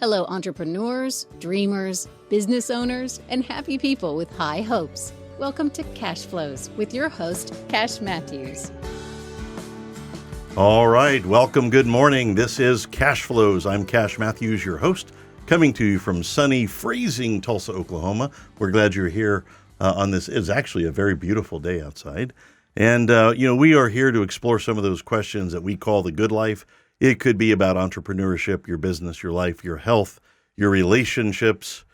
Hello, entrepreneurs, dreamers, business owners, and happy people with high hopes. Welcome to Cashflows with your host, Cash Matthews. All right, welcome. Good morning. This is Cashflows. I'm Cash Matthews, your host, coming to you from sunny, freezing Tulsa, Oklahoma. We're glad you're here on this. It's actually a very beautiful day outside. And, we are here to explore some of those questions that we call the good life. It could be about entrepreneurship, your business, your life, your health, your relationships.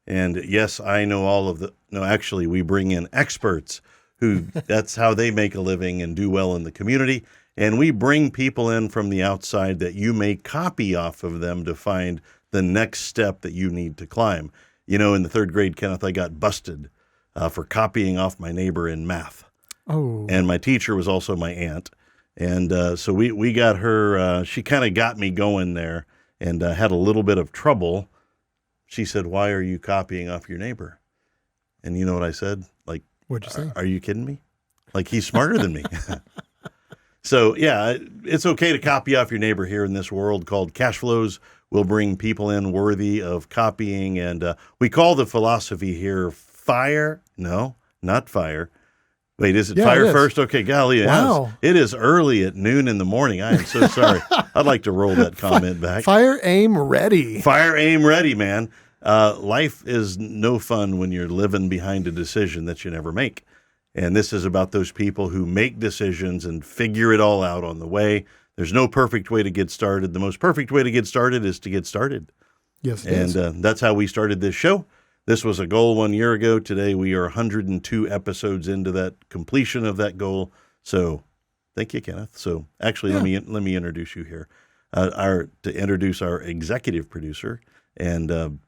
And yes, I know all of actually, we bring in experts who that's how they make a living and do well in the community. And we bring people in from the outside that you may copy off of them to find the next step that you need to climb. You know, in the third grade, Kenneth, I got busted for copying off my neighbor in math. Oh. And my teacher was also my aunt. And so we got her, she kind of got me going there and had a little bit of trouble. She said, "Why are you copying off your neighbor?" And you know what I said? Like, what'd you say? Are you kidding me? Like, he's smarter than me. So, yeah, it's okay to copy off your neighbor here in this world called Cashflows. We'll bring people in worthy of copying. And we call the philosophy here fire. No, not fire. Wait, is it fire first? Okay, golly. Wow. It is early at noon in the morning. I am so sorry. I'd like to roll that comment back. Fire, aim, ready. Fire, aim, ready, man. Life is no fun when you're living behind a decision that you never make. And this is about those people who make decisions and figure it all out on the way. There's no perfect way to get started. The most perfect way to get started is to get started. Yes, it is. And that's how we started this show. This was a goal 1 year ago. Today we are 102 episodes into that completion of that goal. So thank you, Kenneth. So actually, let me introduce you here. To introduce our executive producer and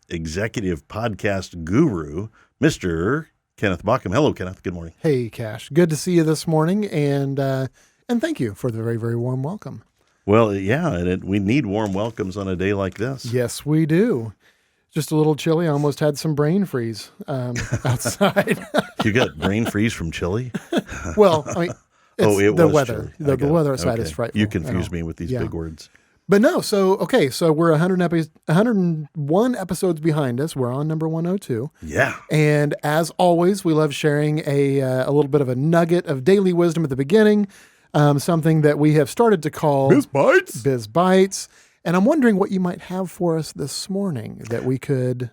executive podcast guru, Mr. Kenneth Bauckham. Hello, Kenneth. Good morning. Hey, Cash. Good to see you this morning, and thank you for the very, very warm welcome. Well, yeah, and we need warm welcomes on a day like this. Yes, we do. Just a little chilly. I almost had some brain freeze outside. You got brain freeze from chilly? Well, I mean, it's the weather. The weather outside is frightful. You confuse me with these big words. But no, so we're 101 episodes behind us. We're on number 102. Yeah. And as always, we love sharing a little bit of a nugget of daily wisdom at the beginning, something that we have started to call Biz Bites. Biz Bites. And I'm wondering what you might have for us this morning that we could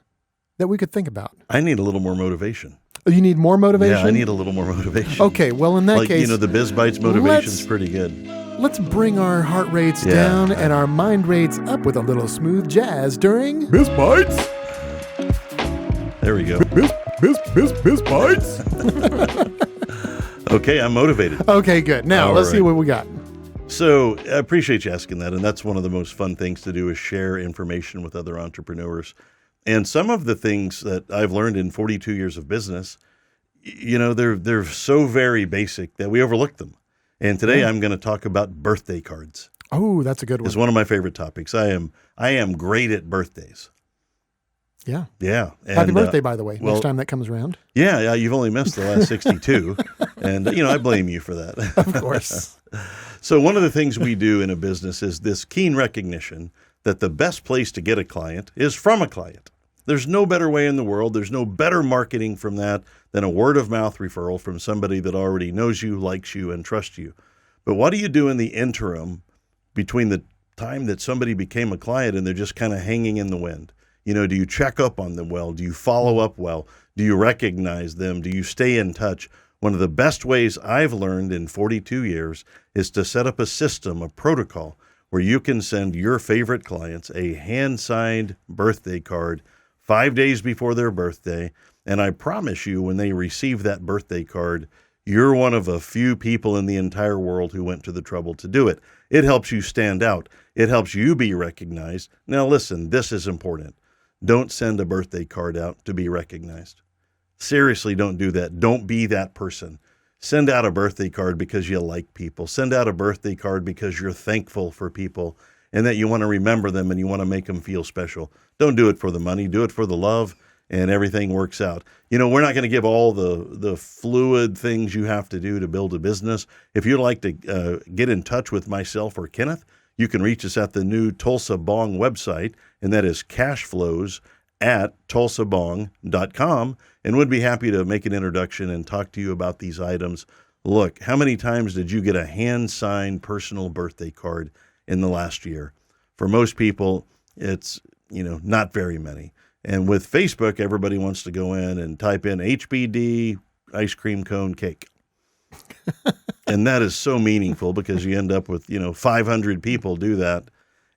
think about. I need a little more motivation. Oh, you need more motivation? Yeah, I need a little more motivation. Okay, well, in that case, the Biz Bites motivation's pretty good. Let's bring our heart rates down and our mind rates up with a little smooth jazz during Biz Bites. There we go. Biz Bites. Okay, I'm motivated. Okay, good. Now, let's see what we got. So I appreciate you asking that. And that's one of the most fun things to do is share information with other entrepreneurs. And some of the things that I've learned in 42 years of business, they're so very basic that we overlook them. And today I'm going to talk about birthday cards. Oh, that's a good one. It's one of my favorite topics. I am great at birthdays. Yeah. Yeah. And, happy birthday, by the way, next time that comes around. Yeah, you've only missed the last 62. And, I blame you for that. Of course. So one of the things we do in a business is this keen recognition that the best place to get a client is from a client. There's no better way in the world. There's no better marketing from that than a word-of-mouth referral from somebody that already knows you, likes you, and trusts you. But what do you do in the interim between the time that somebody became a client and they're just kind of hanging in the wind? Do you check up on them well? Do you follow up well? Do you recognize them? Do you stay in touch? One of the best ways I've learned in 42 years is to set up a system, a protocol, where you can send your favorite clients a hand-signed birthday card 5 days before their birthday. And I promise you, when they receive that birthday card, you're one of a few people in the entire world who went to the trouble to do it. It helps you stand out. It helps you be recognized. Now, listen, this is important. Don't send a birthday card out to be recognized. Seriously, don't do that. Don't be that person. Send out a birthday card because you like people. Send out a birthday card because you're thankful for people and that you want to remember them and you want to make them feel special. Don't do it for the money. Do it for the love, and everything works out. We're not going to give all the fluid things you have to do to build a business. If you'd like to get in touch with myself or Kenneth, You can reach us at the new Tulsa B.O.N.G website, and that is Cashflows at tulsabong.com, and we'd be happy to make an introduction and talk to you about these items. Look, how many times did you get a hand-signed personal birthday card in the last year? For most people, it's, not very many. And with Facebook, everybody wants to go in and type in HBD ice cream cone cake. And that is so meaningful because you end up with, 500 people do that.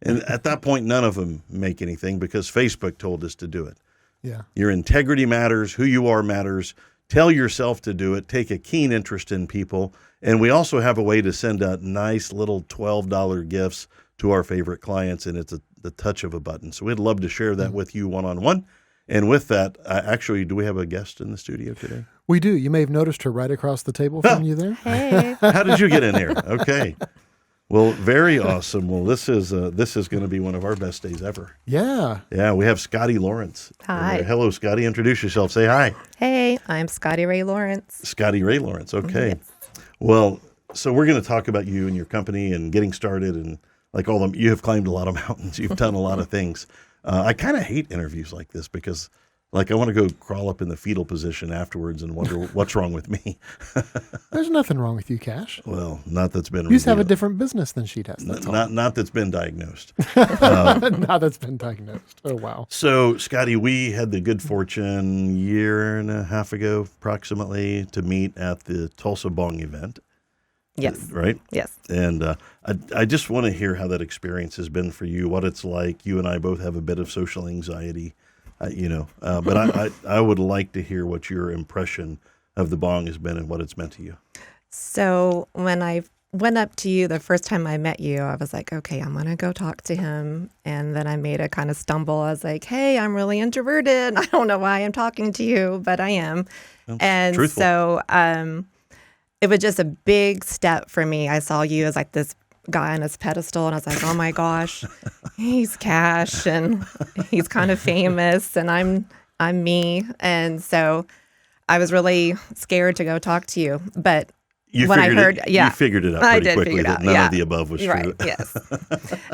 And at that point, none of them make anything because Facebook told us to do it. Yeah. Your integrity matters. Who you are matters. Tell yourself to do it. Take a keen interest in people. And we also have a way to send out nice little $12 gifts to our favorite clients, and it's the touch of a button. So we'd love to share that with you one-on-one. And with that, actually, do we have a guest in the studio today? We do. You may have noticed her right across the table from you there. Hey. How did you get in here? Okay. Well, very awesome. Well, this is going to be one of our best days ever. Yeah. Yeah, we have Scottie Lawrence. Hi. Hello, Scottie. Introduce yourself. Say hi. Hey, I'm Scottie Ray Lawrence. Scottie Ray Lawrence. Okay. Yes. Well, so we're going to talk about you and your company and getting started and like all them. You have climbed a lot of mountains. You've done a lot of things. I kind of hate interviews like this because I want to go crawl up in the fetal position afterwards and wonder what's wrong with me. There's nothing wrong with you, Cash. Well, not that's been You just have a revealed. different business than she does. That's all. Not that's been diagnosed. Now that's been diagnosed. Oh, wow. So, Scottie, we had the good fortune year and a half ago, approximately, to meet at the Tulsa B.O.N.G event. Yes. Right? Yes. And I just want to hear how that experience has been for you, what it's like. You and I both have a bit of social anxiety, but I would like to hear what your impression of the B.O.N.G has been and what it's meant to you. So when I went up to you the first time I met you, I was like, okay, I'm going to go talk to him. And then I made a kind of stumble. I was like, hey, I'm really introverted. I don't know why I'm talking to you, but I am. Well, And truthful. so it was just a big step for me. I saw you as like this guy on his pedestal, and I was like, oh my gosh, he's Cash, and he's kind of famous, and I'm me. And so I was really scared to go talk to you. But You when I figured heard, it, yeah, you figured it out I pretty did quickly figure it that out, none yeah. of the above was Right, true. yes.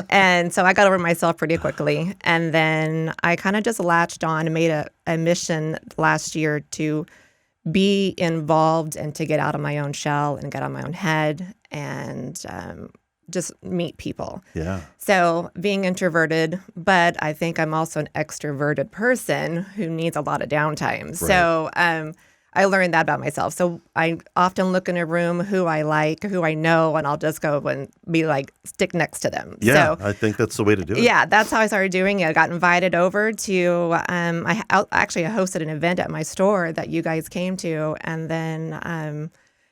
And so I got over myself pretty quickly. And then I kind of just latched on and made a mission last year to be involved and to get out of my own shell and get out of my own head and just meet people. Yeah. So being introverted, but I think I'm also an extroverted person who needs a lot of downtime. Right. So I learned that about myself. So I often look in a room who I like, who I know, and I'll just go and be like, stick next to them. Yeah, So, I think that's the way to do it. yeah, that's how I started doing it. I got invited over to, I hosted an event at my store that you guys came to. And then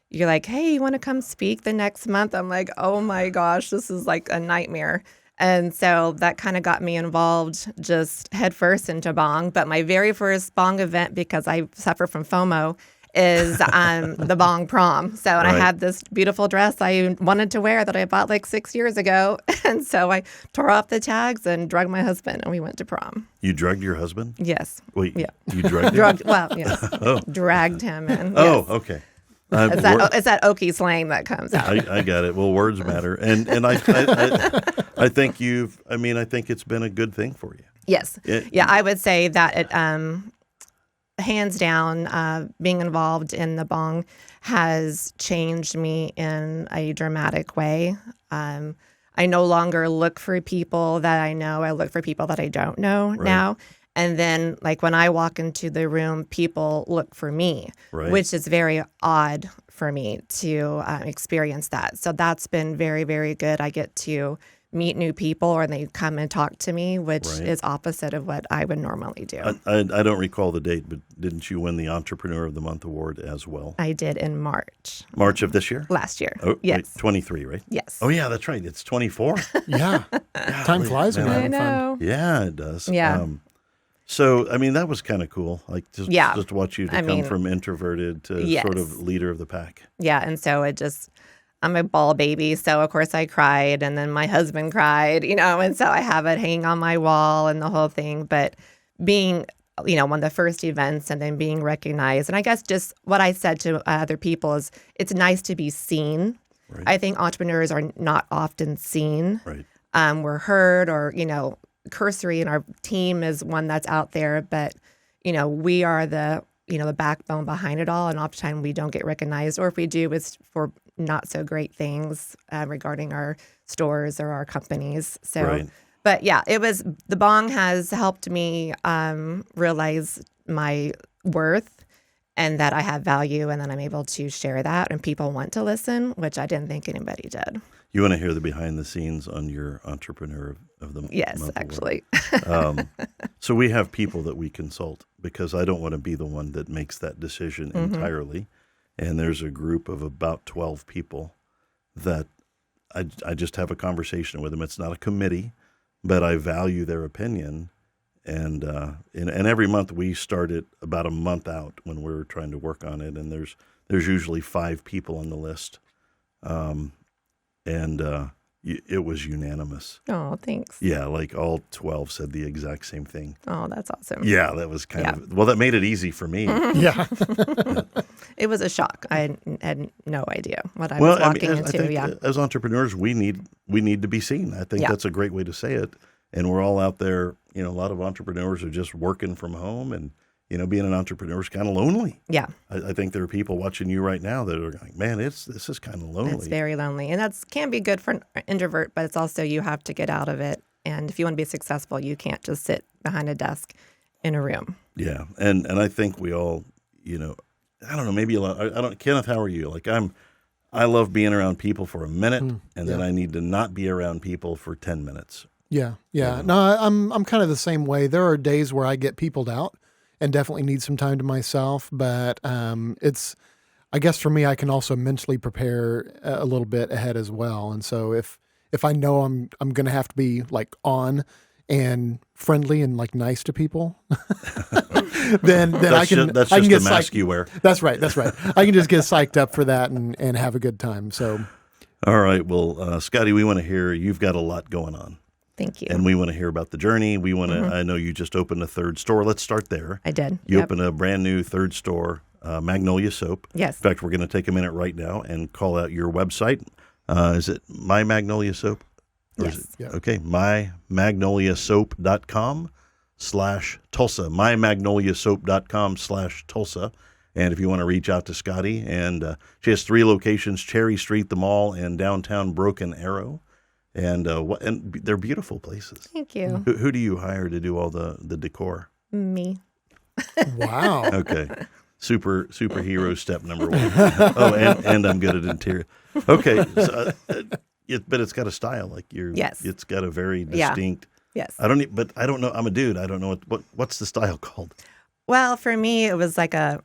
you're like, hey, you want to come speak the next month? I'm like, oh my gosh, this is like a nightmare. And so that kind of got me involved just head first into B.O.N.G. But my very first B.O.N.G event, because I suffer from FOMO, is the B.O.N.G prom. So and Right. I had this beautiful dress I wanted to wear that I bought like 6 years ago. And so I tore off the tags and drugged my husband, and we went to prom. You drugged your husband? Yes. Wait, Yeah. you drugged him? Drugged, well, yes. Oh. Dragged him in. Oh, Yes. okay. It's that Okie slang that comes out. I got it. Well, words matter, and I think I think it's been a good thing for you. Yes. Yeah, I would say that it, hands down, being involved in the B.O.N.G has changed me in a dramatic way. I no longer look for people that I know. I look for people that I don't know now. And then, like, when I walk into the room, people look for me, which is very odd for me to experience that. So that's been very, very good. I get to meet new people, or they come and talk to me, which is opposite of what I would normally do. I don't recall the date, but didn't you win the Entrepreneur of the Month award as well? I did in March. March of this year? Last year. Oh, yes. Wait, 23, right? Yes. Oh, yeah, that's right. It's 24. Yeah. Time flies when you're I having fun. know. Yeah, it does. Yeah. So, I mean, that was kind of cool. Like, just to watch you come from introverted to sort of leader of the pack. Yeah, and so I'm a ball baby, so of course I cried, and then my husband cried, and so I have it hanging on my wall and the whole thing. But being, one of the first events and then being recognized, and I guess just what I said to other people is it's nice to be seen. Right. I think entrepreneurs are not often seen. Right. we're heard or, cursory, and our team is one that's out there, but, we are the backbone behind it all. And oftentimes we don't get recognized, or if we do, it's for not so great things regarding our stores or our companies. So, Right. But yeah, the B.O.N.G has helped me realize my worth and that I have value, and then I'm able to share that, and people want to listen, which I didn't think anybody did. You want to hear the behind the scenes on your Entrepreneur of the Yes, Month actually. Award. So we have people that we consult because I don't want to be the one that makes that decision entirely. And there's a group of about 12 people that I just have a conversation with them. It's not a committee, but I value their opinion. And every month we start it about a month out when we're trying to work on it. And there's usually 5 people on the list. It was unanimous. Oh, thanks. Yeah, like all 12 said the exact same thing. Oh, that's awesome. Yeah, that was that made it easy for me. Yeah. It was a shock. I had no idea what I was walking into. I think as entrepreneurs, we need to be seen. I think that's a great way to say it. And we're all out there, a lot of entrepreneurs are just working from home, and being an entrepreneur is kind of lonely. Yeah. I think there are people watching you right now that are like, man, this is kind of lonely. It's very lonely. And that can be good for an introvert, but it's also you have to get out of it. And if you want to be successful, you can't just sit behind a desk in a room. Yeah. And I think we all, I don't know, maybe a lot. Kenneth, how are you? Like I love being around people for a minute, and then I need to not be around people for 10 minutes. Yeah. No, I'm kind of the same way. There are days where I get peopled out and definitely need some time to myself. But I guess for me, I can also mentally prepare a little bit ahead as well. And so if I know I'm going to have to be like on and friendly and like nice to people, then I can. That's I just can get the mask you wear. That's right. I can just get psyched up for that and have a good time. So, all right. Well, Scottie, we want to hear. You've got a lot going on. Thank you. And we want to hear about the journey. We want to. I know you just opened a third store. Let's start there. I did. You opened a brand new third store, Magnolia Soap. Yes. In fact, we're going to take a minute right now and call out your website. Is it My Magnolia Soap? Yes. Okay. mymagnoliasoap.com/Tulsa. mymagnoliasoap.com/Tulsa. And if you want to reach out to Scottie, and she has 3 locations: Cherry Street, the mall, and downtown Broken Arrow. And they're beautiful places. Thank you. Who do you hire to do all the decor? Me. wow. Okay. Superhero step number 1. Oh, and I'm good at interior. Okay. So, but it's got a style, like Yes. It's got a very distinct. Yes. I don't know. I'm a dude. I don't know what's the style called. Well, for me, it was like a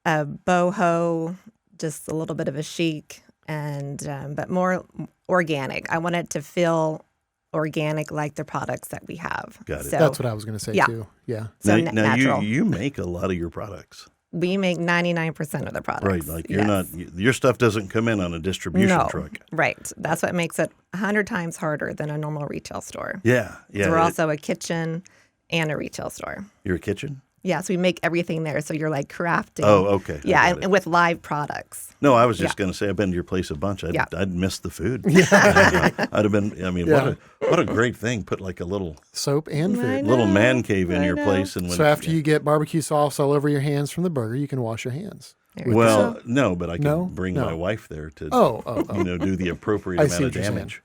boho, just a little bit of a chic, and but more organic. I want it to feel organic, like the products that we have. Got it. So, That's what I was going to say too. Yeah. So now natural. you make a lot of your products. We make 99% of the products. Right. Like you're not, your stuff doesn't come in on a distribution truck. Right. That's what makes it 100 times harder than a normal retail store. Yeah. Yeah. So we're also a kitchen and a retail store. You're a kitchen? Yeah, so we make everything there. So you're like crafting. Oh, okay. Yeah, and with live products. No, I was just going to say I've been to your place a bunch. I'd missed the food. I'd have been. I mean, what a great thing. Put like a little Soap and food. little man cave in your place, and So after you get barbecue sauce all over your hands from the burger, you can wash your hands. Well, no, but I can No? bring No. my wife there to do the appropriate I amount see of what you're saying. damage.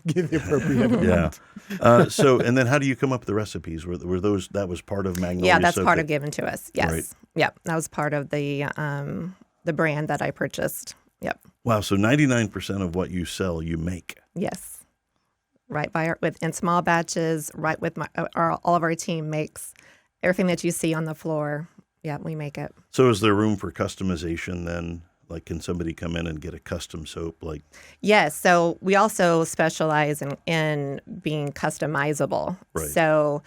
Give the appropriate amount. Yeah. So, and then how do you come up with the recipes? Were those that was part of Magnolia? Yeah, that's Soap part of given to us. Yes. Right. Yep. That was part of the brand that I purchased. Yep. Wow. So 99% of what you sell, you make. Yes. Right in small batches. Right with all of our team makes everything that you see on the floor. Yeah, we make it. So is there room for customization then? Like, can somebody come in and get a custom soap? Like, yes. So we also specialize in being customizable. Right. So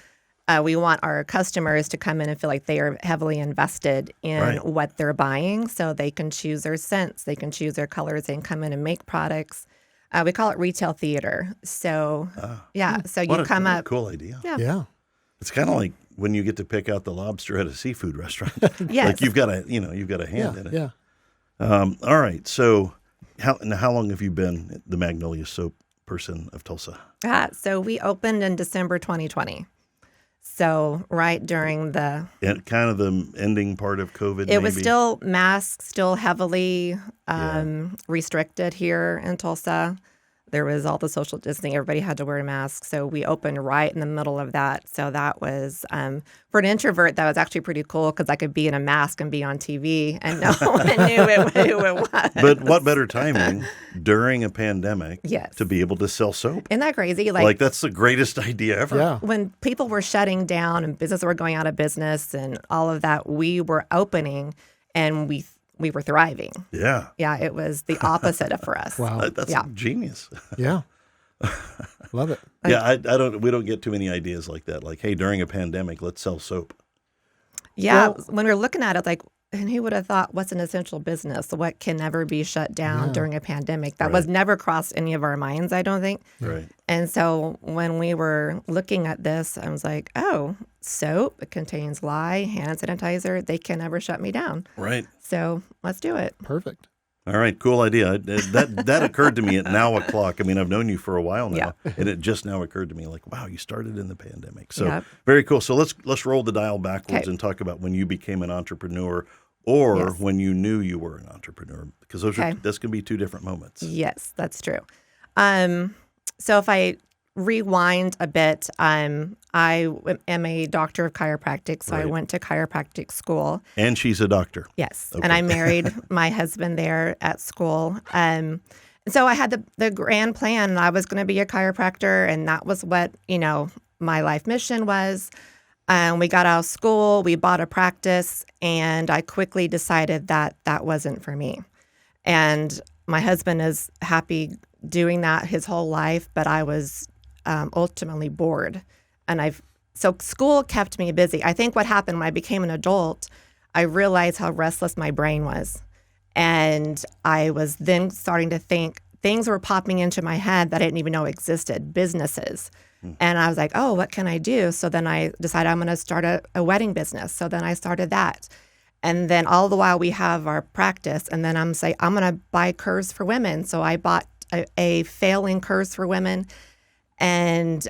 we want our customers to come in and feel like they are heavily invested in what they're buying. So they can choose their scents, they can choose their colors, they can come in and make products. We call it retail theater. So so you come up. Cool idea. Yeah. It's kind of like when you get to pick out the lobster at a seafood restaurant. Yes. Like you've got a hand in it. Yeah. All right. So how long have you been the Magnolia Soap person of Tulsa? So we opened in December 2020. So right during the... And kind of the ending part of COVID, It was still masks, still heavily restricted here in Tulsa. There was all the social distancing. Everybody had to wear a mask. So we opened right in the middle of that. So that was, for an introvert, that was actually pretty cool because I could be in a mask and be on TV and no one knew who it was. But what better timing during a pandemic Yes. to be able to sell soap? Isn't that crazy? Like that's the greatest idea ever. Yeah. When people were shutting down and businesses were going out of business and all of that, we were opening and we were thriving. Yeah. Yeah, it was the opposite for us. Wow. That's Yeah. genius. Yeah. Love it. Yeah, we don't get too many ideas like that. Like, hey, during a pandemic, let's sell soap. Yeah, Well- when we were looking at it, like, and who would have thought, what's an essential business? What can never be shut down during a pandemic? That was never crossed any of our minds, I don't think. Right. And so when we were looking at this, I was like, oh, soap, it contains lye, hand sanitizer. They can never shut me down. Right. So let's do it. Perfect. All right, cool idea. That occurred to me at now o'clock. I mean, I've known you for a while now, and it just now occurred to me, like, wow, you started in the pandemic. So Yep. very cool. So let's roll the dial backwards Okay. and talk about when you became an entrepreneur, or Yes. when you knew you were an entrepreneur, because this can be two different moments. Yes, that's true. So if I rewind a bit, I am a doctor of chiropractic, so I Right. went to chiropractic school. And she's a doctor. Yes, Okay. and I married my husband there at school. So I had the grand plan. I was going to be a chiropractor, and that was what my life mission was. We got out of school, we bought a practice, and I quickly decided that that wasn't for me. And my husband is happy doing that his whole life, but I was ultimately bored. And so school kept me busy. I think what happened when I became an adult, I realized how restless my brain was. And I was then starting to think things were popping into my head that I didn't even know existed, businesses. And I was like, oh, what can I do? So then I decided I'm going to start a wedding business. So then I started that. And then all the while we have our practice. And then I'm going to buy curves for women. So I bought a failing curves for women and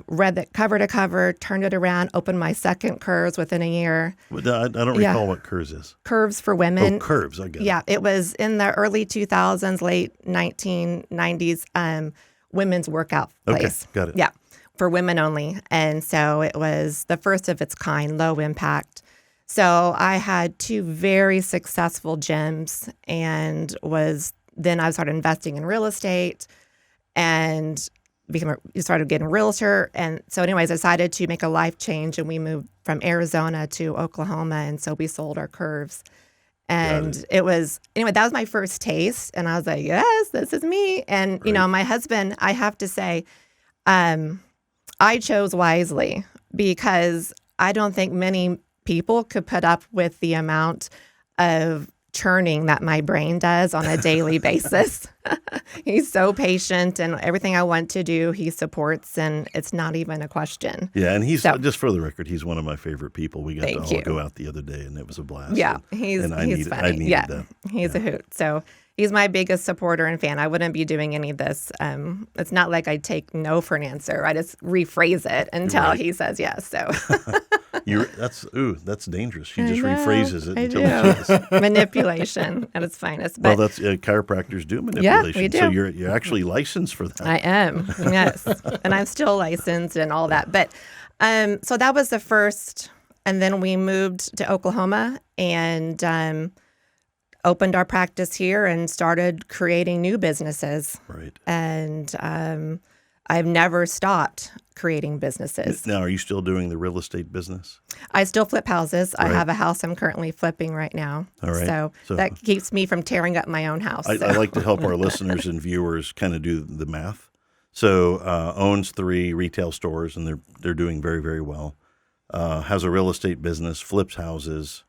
read that cover to cover, turned it around, opened my second curves within a year. I don't recall what Curves is. Curves for women. Oh, Curves, I get it. Yeah, it was in the early 2000s, late 1990s, women's workout place. Okay, got it. Yeah, for women only. And so it was the first of its kind, low impact. So I had two very successful gyms and I started investing in real estate and started getting a realtor. And so anyways, I decided to make a life change and we moved from Arizona to Oklahoma. And so we sold our curves. And that was my first taste. And I was like, yes, this is me. And, my husband, I have to say, I chose wisely because I don't think many people could put up with the amount of churning that my brain does on a daily basis. He's so patient and everything I want to do, he supports, and it's not even a question. Yeah, and he's, just for the record, he's one of my favorite people. We got to all go out the other day, and it was a blast. Yeah, he's funny. I needed that. He's a hoot. So he's my biggest supporter and fan. I wouldn't be doing any of this. It's not like I take no for an answer. I just rephrase it until he says yes. So that's dangerous. She just rephrases it until do. she does. Manipulation at its finest. But Well, that's chiropractors do manipulation. Yeah, we do. So you're actually licensed for that. I am, yes. And I'm still licensed and all that. But so that was the first. And then we moved to Oklahoma and opened our practice here and started creating new businesses. Right. And I've never stopped creating businesses. Now, are you still doing the real estate business? I still flip houses. I Right. have a house I'm currently flipping right now. All right. So that keeps me from tearing up my own house. I like to help our listeners and viewers kind of do the math. So owns 3 retail stores, and they're doing very, very well. Has a real estate business, flips houses.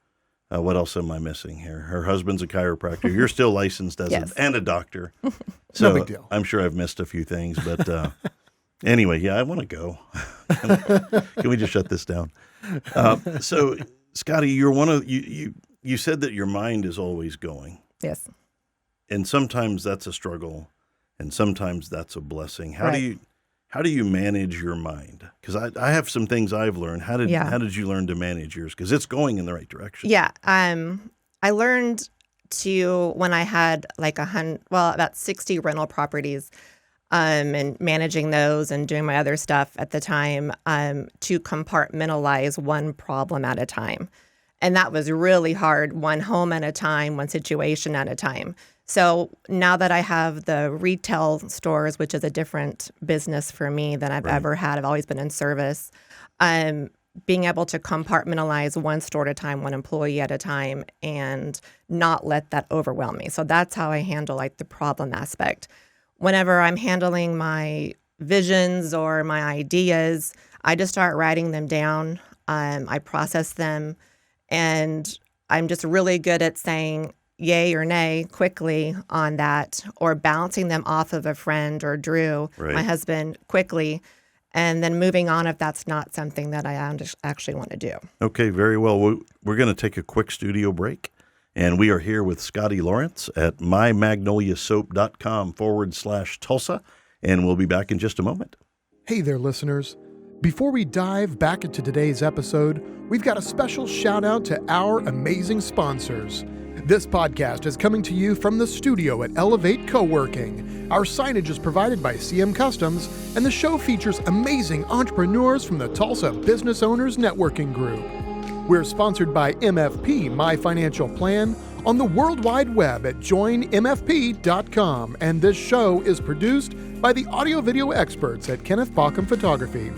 What else am I missing here? Her husband's a chiropractor. You're still licensed as Yes. and a doctor. So No big deal. I'm sure I've missed a few things, but anyway, yeah, I want to go. Can we just shut this down? So, Scottie, you're one of you said that your mind is always going, Yes. and sometimes that's a struggle. and sometimes that's a blessing. How Right. do you manage your mind? Because I have some things I've learned. How Yeah. did you learn to manage yours? Because it's going in the right direction. Yeah. I learned to, when I had like about 60 rental properties, and managing those and doing my other stuff at the time, to compartmentalize one problem at a time. And that was really hard, one home at a time, one situation at a time. So now that I have the retail stores, which is a different business for me than I've ever had, I've always been in service, being able to compartmentalize one store at a time, one employee at a time, and not let that overwhelm me. So that's how I handle like the problem aspect. Whenever I'm handling my visions or my ideas, I just start writing them down. I process them, and I'm just really good at saying yay or nay quickly on that, or bouncing them off of a friend or Drew, my husband, quickly, and then moving on if that's not something that I actually want to do. Okay, very well. We're going to take a quick studio break. And we are here with Scottie Lawrence at mymagnoliasoap.com/Tulsa. And we'll be back in just a moment. Hey there, listeners. Before we dive back into today's episode, we've got a special shout out to our amazing sponsors. This podcast is coming to you from the studio at Elevate Coworking. Our signage is provided by CM Customs, and the show features amazing entrepreneurs from the Tulsa Business Owners Networking Group. We're sponsored by MFP, My Financial Plan, on the World Wide Web at joinmfp.com, and this show is produced by the audio-video experts at Kenneth Bauckham Photography.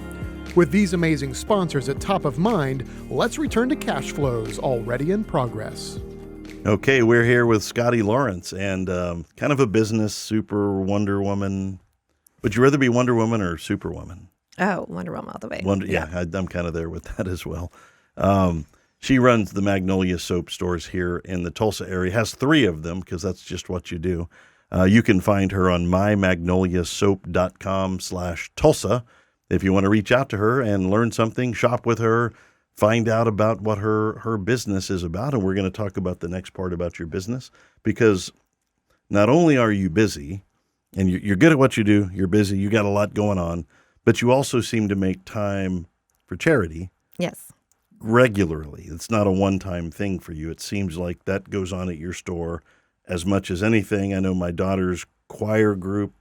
With these amazing sponsors at top of mind, let's return to Cashflows, already in progress. Okay, we're here with Scottie Lawrence, and kind of a business super Wonder Woman. Would you rather be Wonder Woman or Superwoman? Oh, Wonder Woman all the way. I'm kind of there with that as well. She runs the Magnolia Soap stores here in the Tulsa area, has 3 of them because that's just what you do. You can find her on mymagnoliasoap.com/Tulsa if you want to reach out to her and learn something, shop with her, find out about what her business is about. And we're going to talk about the next part about your business, because not only are you busy and you're good at what you do, you're busy, you got a lot going on, but you also seem to make time for charity. Yes. Regularly. It's not a one-time thing for you. It seems like that goes on at your store as much as anything. I know my daughter's choir group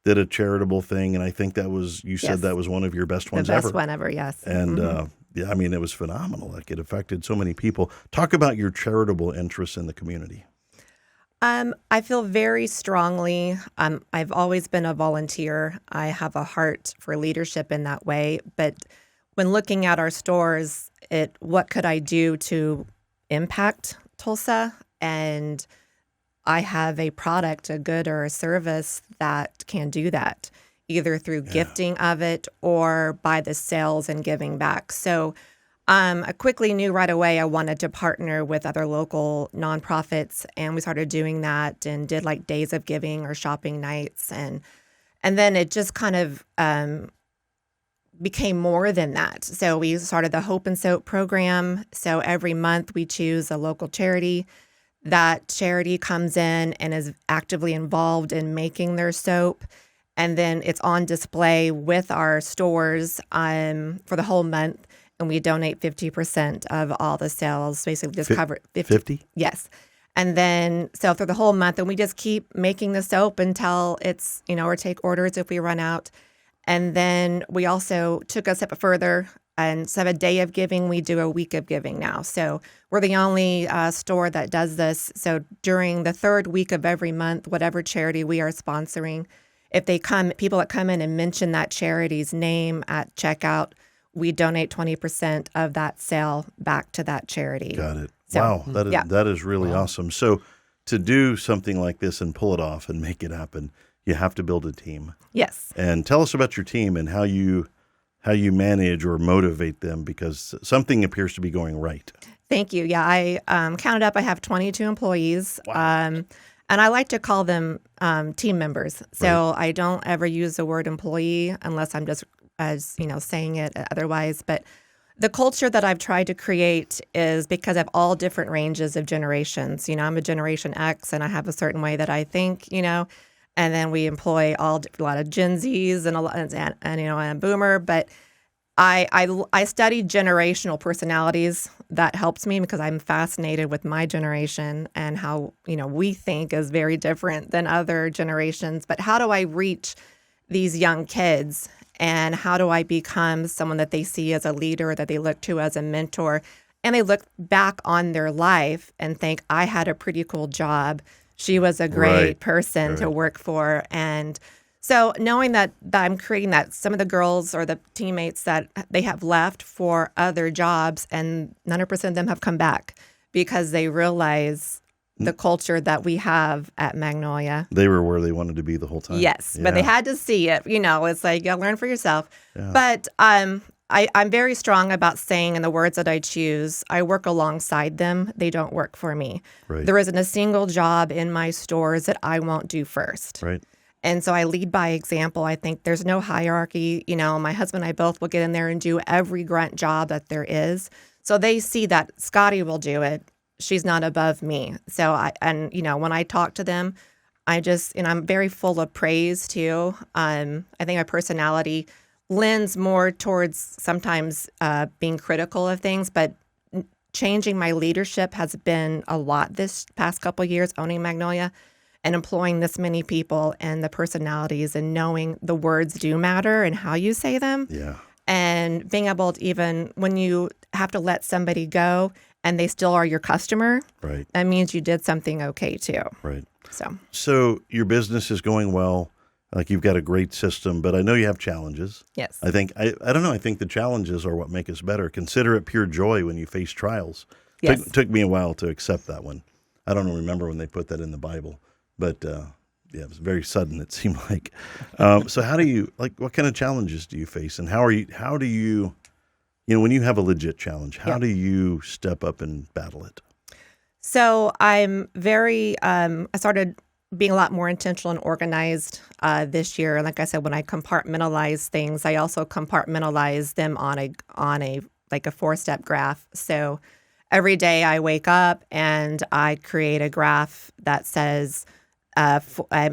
did a charitable thing, and I think that was, you said that was one of your best ones ever. The best one ever, yes. And yeah, I mean, it was phenomenal. Like, it affected so many people. Talk about your charitable interests in the community. I feel very strongly. I've always been a volunteer. I have a heart for leadership in that way. But when looking at our stores, what could I do to impact Tulsa? And I have a product, a good or a service that can do that, either through gifting of it or by the sales and giving back. So I quickly knew right away I wanted to partner with other local nonprofits, and we started doing that and did like days of giving or shopping nights. And then it just kind of became more than that. So we started the Hope and Soap program. So every month we choose a local charity. That charity comes in and is actively involved in making their soap. And then it's on display with our stores for the whole month. And we donate 50% of all the sales, basically just cover 50? Yes. And then, so for the whole month, and we just keep making the soap until it's, or take orders if we run out. And then we also took a step further, and instead of a day of giving, we do a week of giving now. So we're the only store that does this. So during the 3rd week of every month, whatever charity we are sponsoring, if people that come in and mention that charity's name at checkout, we donate 20% of that sale back to that charity. Got it. So, wow. That is really awesome. So to do something like this and pull it off and make it happen, you have to build a team. Yes. And tell us about your team and how you manage or motivate them, because something appears to be going right. Thank you. Yeah, I counted up. I have 22 employees. Wow. And I like to call them team members. So I don't ever use the word employee unless I'm just saying it otherwise. But the culture that I've tried to create is because I have all different ranges of generations. I'm a Generation X, and I have a certain way that I think, and then we employ a lot of Gen Zs and a lot and you know, and a Boomer. But I study generational personalities. That helps me because I'm fascinated with my generation and how, you know, we think is very different than other generations. But how do I reach these young kids, and how do I become someone that they see as a leader, that they look to as a mentor, and they look back on their life and think, I had a pretty cool job. She was a great person to work for. And so knowing that I'm creating that, some of the girls or the teammates that they have left for other jobs, and 100% of them have come back because they realize the culture that we have at Magnolia. They were where they wanted to be the whole time. Yes, but they had to see it. You know, it's like, you gotta learn for yourself. Yeah. But I'm very strong about saying in the words that I choose, I work alongside them. They don't work for me. Right. There isn't a single job in my stores that I won't do first. Right. And so I lead by example. I think there's no hierarchy. You know, my husband and I both will get in there and do every grunt job that there is. So they see that Scottie will do it. She's not above me. So you know, when I talk to them, I'm very full of praise too. I think my personality lends more towards sometimes being critical of things, but changing my leadership has been a lot this past couple of years, owning Magnolia and employing this many people, and the personalities and knowing the words do matter and how you say them. Yeah. And being able to, even when you have to let somebody go and they still are your customer, Right. that means you did something okay too. Right. So your business is going well. Like, you've got a great system, but I know you have challenges. yes. I think, I don't know, I think the challenges are what make us better. Consider it pure joy when you face trials. Yes. Took me a while to accept that one. I don't remember when they put that in the Bible, but yeah, it was very sudden, it seemed like. So how do you, what kind of challenges do you face, and how do you, when you have a legit challenge, how do you step up and battle it? So I'm I started being a lot more intentional and organized this year. Like I said, when I compartmentalize things, I also compartmentalize them on a 4-step graph. So every day I wake up and I create a graph that says, I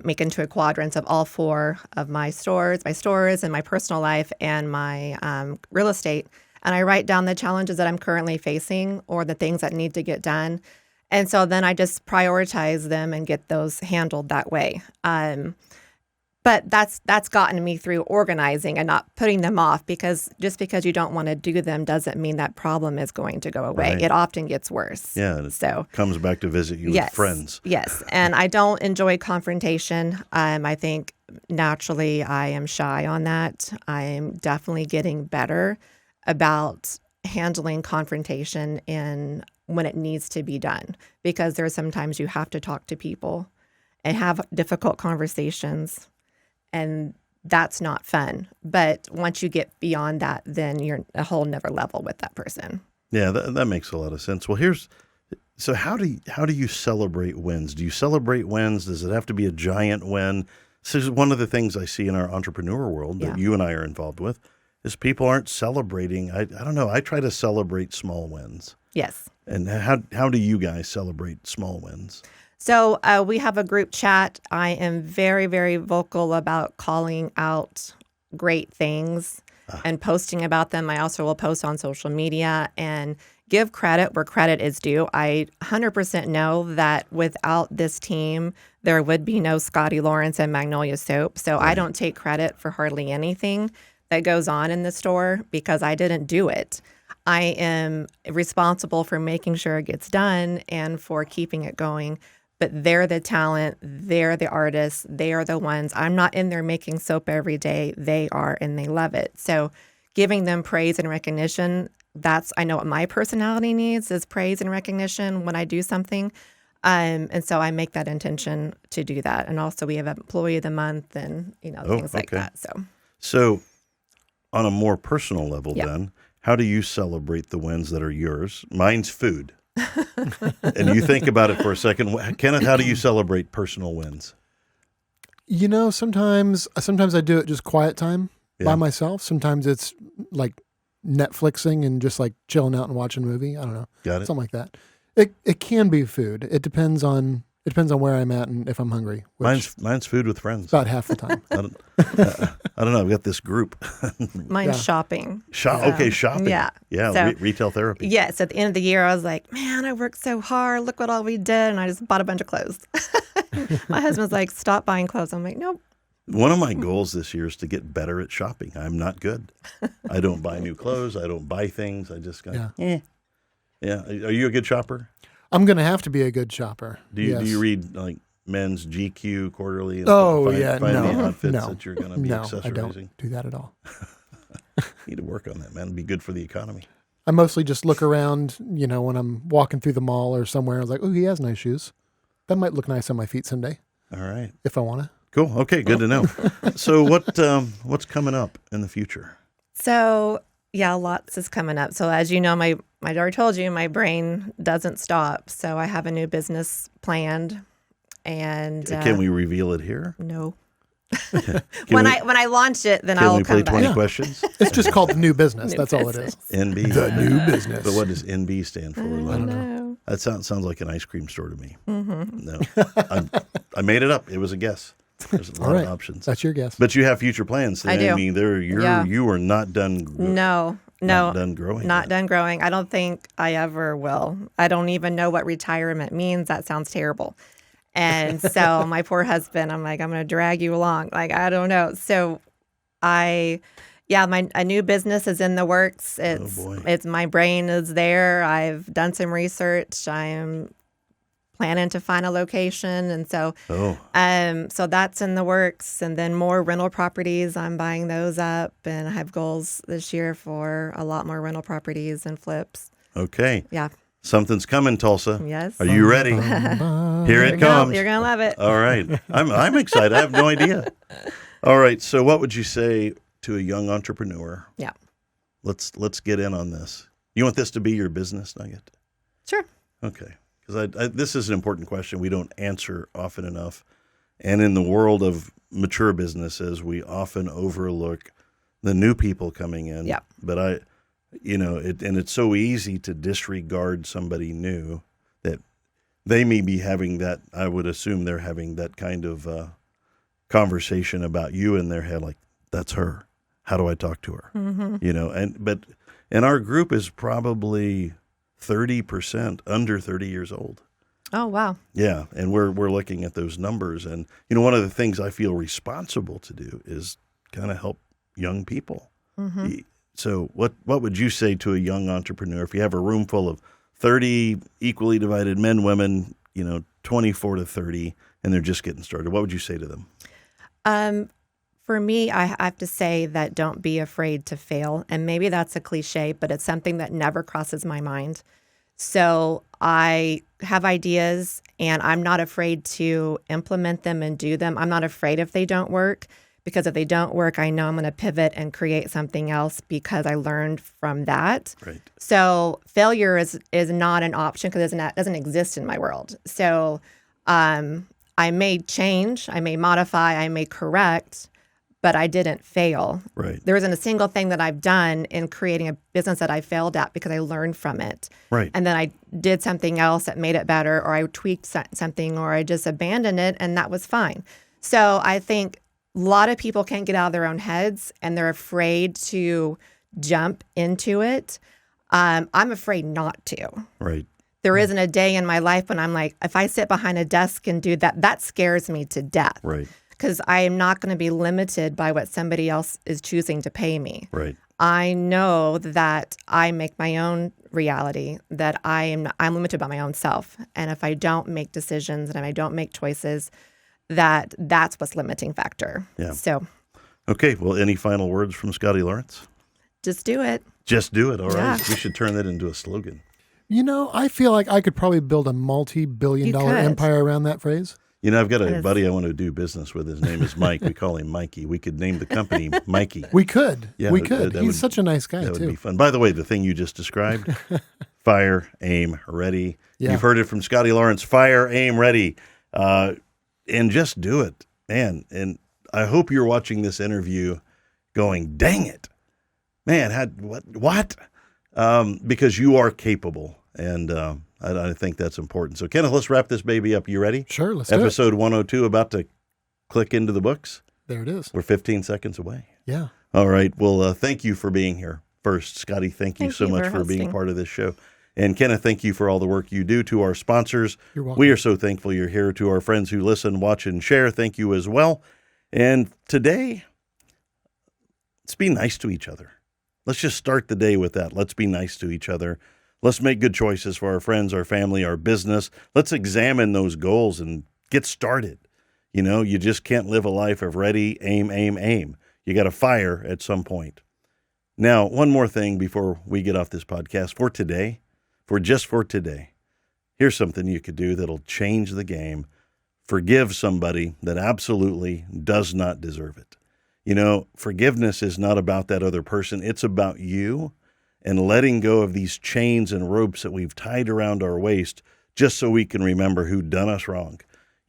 make into a quadrant of all 4 of my stores and my personal life and my real estate. And I write down the challenges that I'm currently facing or the things that need to get done. And so then I just prioritize them and get those handled that way. But that's gotten me through organizing and not putting them off, because just because you don't want to do them doesn't mean that problem is going to go away. Right. It often gets worse. Yeah, and it comes back to visit you with friends. Yes, and I don't enjoy confrontation. I think naturally I am shy on that. I am definitely getting better about handling confrontation when it needs to be done, because there's sometimes you have to talk to people and have difficult conversations. And that's not fun. But once you get beyond that, then you're a whole nother level with that person. Yeah, that makes a lot of sense. Well, so how do you celebrate wins? Do you celebrate wins? Does it have to be a giant win? This is one of the things I see in our entrepreneur world that you and I are involved with, is people aren't celebrating. I don't know. I try to celebrate small wins. Yes. And how do you guys celebrate small wins? So we have a group chat. I am very, very vocal about calling out great things and posting about them. I also will post on social media and give credit where credit is due. I 100% know that without this team, there would be no Scottie Lawrence and Magnolia Soap. So I don't take credit for hardly anything that goes on in the store because I didn't do it. I am responsible for making sure it gets done and for keeping it going. But they're the talent, they're the artists, they are the ones. I'm not in there making soap every day. They are, and they love it. So giving them praise and recognition, I know what my personality needs is praise and recognition when I do something. And so I make that intention to do that. And also we have Employee of the Month and, things like that. So on a more personal level then, how do you celebrate the wins that are yours? Mine's food. And you think about it for a second. Kenneth, how do you celebrate personal wins? Sometimes I do it just quiet time by myself. Sometimes it's like Netflixing and just like chilling out and watching a movie. I don't know. Got it. Something like that. It can be food. It depends on It depends on where I'm at and if I'm hungry. Mine's food with friends. About half the time. I don't know. I've got this group. Mine's shopping. Okay, shopping. Yeah. Yeah, So, retail therapy. Yes, at the end of the year, I was like, man, I worked so hard. Look what all we did. And I just bought a bunch of clothes. My husband's like, stop buying clothes. I'm like, nope. One of my goals this year is to get better at shopping. I'm not good. I don't buy new clothes. I don't buy things. I just got, Yeah. Are you a good shopper? I'm going to have to be a good shopper. Do you read like Men's GQ quarterly? And find the outfits that you're going to be accessorizing? I don't do that at all. Need to work on that, man. It'd be good for the economy. I mostly just look around, when I'm walking through the mall or somewhere. I was like, oh, he has nice shoes. That might look nice on my feet someday. All right. If I want to. Cool. Okay, good to know. So what's coming up in the future? So, lots is coming up. So as you know, my daughter told you, my brain doesn't stop. So I have a new business planned. And can we reveal it here? No. When I launch it, then I'll come back. Can we play 20 back. questions? It's just called the new business. That's all it is. NB. The new business. But what does NB stand for? I don't know. That sounds like an ice cream store to me. Mm-hmm. No, I made it up. It was a guess. There's a lot of options. That's your guess. But you have future plans. So I do. I mean, you are not done. No. Not done growing. Not done growing. I don't think I ever will. I don't even know what retirement means. That sounds terrible. And so my poor husband, I'm like, I'm going to drag you along. Like, I don't know. So a new business is in the works. It's my brain is there. I've done some research. I'm planning to find a location. And so, so that's in the works. And then more rental properties, I'm buying those up. And I have goals this year for a lot more rental properties and flips. Okay. Yeah. Something's coming, Tulsa. Yes. Are you ready? Here it comes. You're going to love it. All right. I'm excited. I have no idea. All right. So what would you say to a young entrepreneur? Yeah. Let's get in on this. You want this to be your business nugget? Sure. Okay. Because this is an important question we don't answer often enough. And in the world of mature businesses, we often overlook the new people coming in. Yeah. But it's so easy to disregard somebody new that they may be having that. I would assume they're having that kind of conversation about you in their head, like, that's her. How do I talk to her? Mm-hmm. And our group is probably 30% under 30 years old. Oh, wow. Yeah, and we're looking at those numbers, and one of the things I feel responsible to do is kind of help young people. Mm-hmm. So what would you say to a young entrepreneur if you have a room full of 30 equally divided men, women, 24 to 30, and they're just getting started? What would you say to them? For me, I have to say that don't be afraid to fail. And maybe that's a cliche, but it's something that never crosses my mind. So I have ideas and I'm not afraid to implement them and do them. I'm not afraid if they don't work. Because if they don't work, I know I'm going to pivot and create something else because I learned from that. Right. So failure is not an option because it doesn't exist in my world. So I may change, I may modify, I may correct, but I didn't fail. Right. There isn't a single thing that I've done in creating a business that I failed at because I learned from it. Right. And then I did something else that made it better, or I tweaked something, or I just abandoned it, and that was fine. So I think a lot of people can't get out of their own heads and they're afraid to jump into it. I'm afraid not to. Right. There isn't a day in my life when I'm like, if I sit behind a desk and do that, that scares me to death. Right. Because I am not going to be limited by what somebody else is choosing to pay me. Right. I know that I make my own reality, that I'm limited by my own self. And if I don't make decisions and I don't make choices, that's what's limiting factor. Yeah. So. Okay. Well, any final words from Scottie Lawrence? Just do it. Just do it. All right. Yeah. We should turn that into a slogan. I feel like I could probably build a multi-billion-dollar empire around that phrase. I've got a buddy I want to do business with. His name is Mike. We call him Mikey. We could name the company Mikey. We could. Yeah, we could. He's such a nice guy, that too. That would be fun. By the way, the thing you just described, fire, aim, ready. Yeah. You've heard it from Scottie Lawrence, fire, aim, ready. And just do it, man. And I hope you're watching this interview going, dang it, man, what? Because you are capable. And I think that's important. So, Kenneth, let's wrap this baby up. You ready? Sure, let's do it. Episode 102 about to click into the books. There it is. We're 15 seconds away. Yeah. All right. Well, thank you for being here. First, Scottie, thank you so much for being hosting. part of this show. And Kenneth, thank you for all the work you do. To our sponsors, You're welcome. we are so thankful you're here. To our friends who listen, watch, and share, thank you as well. And today, let's be nice to each other. Let's just start the day with that. Let's be nice to each other. Let's make good choices for our friends, our family, our business. Let's examine those goals and get started. You know, you just can't live a life of ready, aim, aim, aim. You got to fire at some point. Now, one more thing before we get off this podcast. For today, for today, here's something you could do that'll change the game. Forgive somebody that absolutely does not deserve it. You know, forgiveness is not about that other person. It's about you and letting go of these chains and ropes that we've tied around our waist just so we can remember who done us wrong.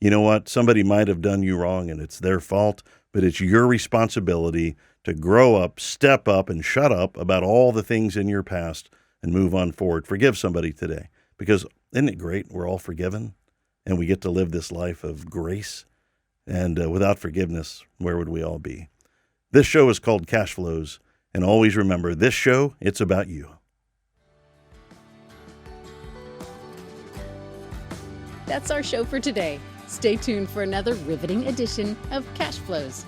You know what? Somebody might have done you wrong and it's their fault, but it's your responsibility to grow up, step up, and shut up about all the things in your past and move on forward. Forgive somebody today, because isn't it great? We're all forgiven and we get to live this life of grace. And without forgiveness, where would we all be? This show is called Cashflows. And always remember, this show, it's about you. That's our show for today. Stay tuned for another riveting edition of Cashflows.